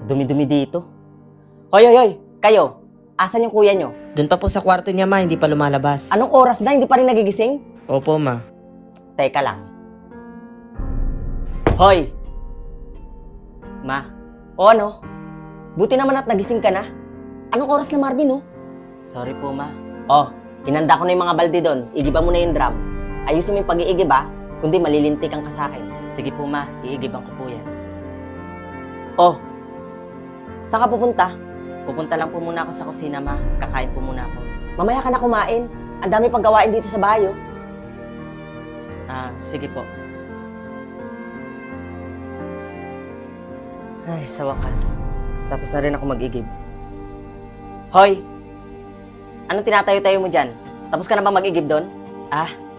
Dumi-dumi dito. Hoy, hoy, hoy! Kayo! Asan yung kuya nyo? Doon pa po sa kwarto niya, ma. Hindi pa lumalabas. Anong oras na? Hindi pa rin nagigising? Opo, ma. Teka lang. Hoy! Ma? O ano? Buti naman at nagising ka na. Anong oras na, Marvin, oh? Sorry po, ma. Oh, hinanda ko na yung mga balde doon. Igiban mo na yung drum. Ayusin mo yung pag-iigib, ha? Kundi malilintikan ka sa akin. Sige po, ma. Iigiban ko po yan. Oh, saan ka pupunta? Pupunta lang po muna ako sa kusina, ma. Kakain po muna ako. Mamaya ka na kumain. Ang dami pang gawain dito sa bahay, oh. Sige po. Ay, sa wakas. Tapos na rin ako mag-igib. Hoy! Anong tinatayo-tayo mo dyan? Tapos ka na bang mag-igib doon?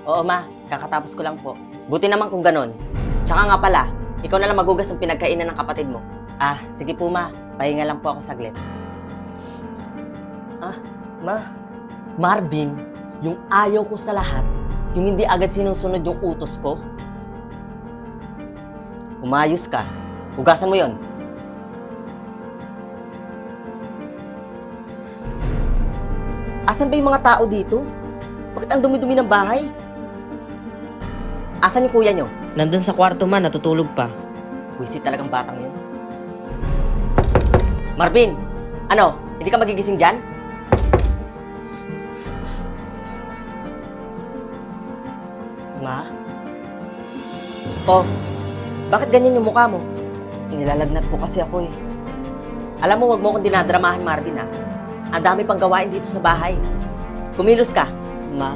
Oo, ma. Kakatapos ko lang po. Buti naman kung ganon. Tsaka nga pala, ikaw na lang magugas ng pinagkainan ng kapatid mo. Sige po, ma. Pahinga lang po ako saglit. Ma? Marvin, yung ayaw ko sa lahat, yung hindi agad sinusunod yung utos ko. Umayos ka. Hugasan mo yon. Asan ba yung mga tao dito? Bakit ang dumi-dumi ng bahay? Asan yung kuya nyo? Nandun sa kwarto, ma. Natutulog pa. Wisit talagang batang yun. Marvin! Ano? Hindi ka magigising dyan? Ma? Oh, bakit ganyan yung mukha mo? Nilalagnat po kasi ako eh. Alam mo, wag mo akong dinadramahan, Marvin, ha? Ang dami pang gawain dito sa bahay. Kumilos ka. Ma,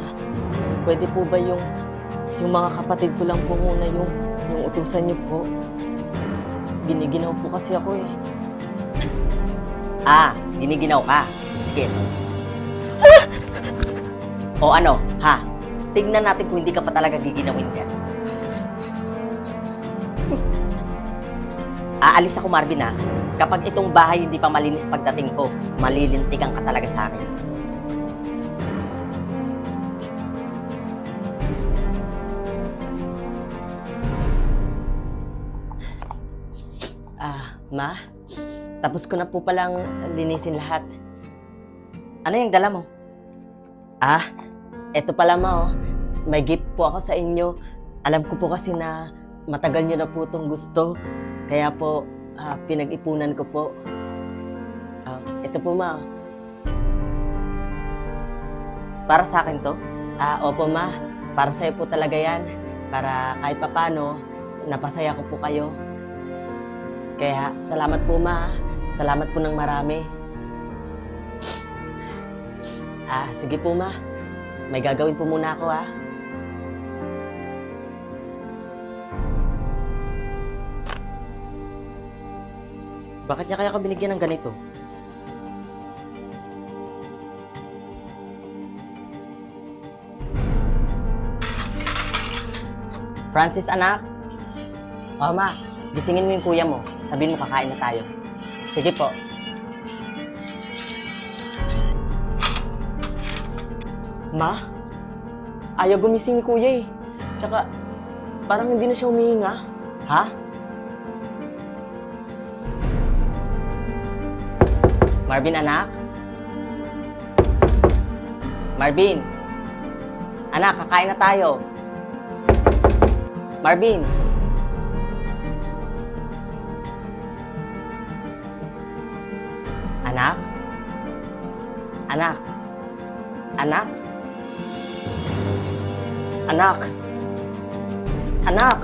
pwede po ba yung mga kapatid ko lang po muna yung utusan niyo po? Giniginaw po kasi ako eh. Giniginaw ka. Sige. O ano, ha? Tignan natin kung hindi ka pa talaga giginawin dyan. Aalis ako, Marvin, ha? Kapag itong bahay hindi pa malinis pagdating ko, malilintikan ka talaga sa akin. Ma? Tapos ko na po palang linisin lahat. Ano yung dala mo? Eto pala, ma, oh. May gift po ako sa inyo. Alam ko po kasi na matagal nyo na po itong gusto. Kaya po, pinag-ipunan ko po. Ito po, ma. Para sa akin to? Opo, ma. Para sa'yo po talaga yan. Para kahit papano, napasaya ko po kayo. Kaya, salamat po, ma. Salamat po ng marami. Sige po, ma. May gagawin po muna ako, ha. Bakit niya kaya ako binigyan ng ganito? Francis, anak? Ma. Gisingin mo yung kuya mo. Sabihin mo kakain na tayo. Sige po. Ma? Ayaw gumising ni kuya eh. Tsaka, parang hindi na siya humihinga. Ha? Marvin, anak? Marvin? Anak, kakain na tayo. Marvin? Anak? Anak? Anak? Anak? Anak?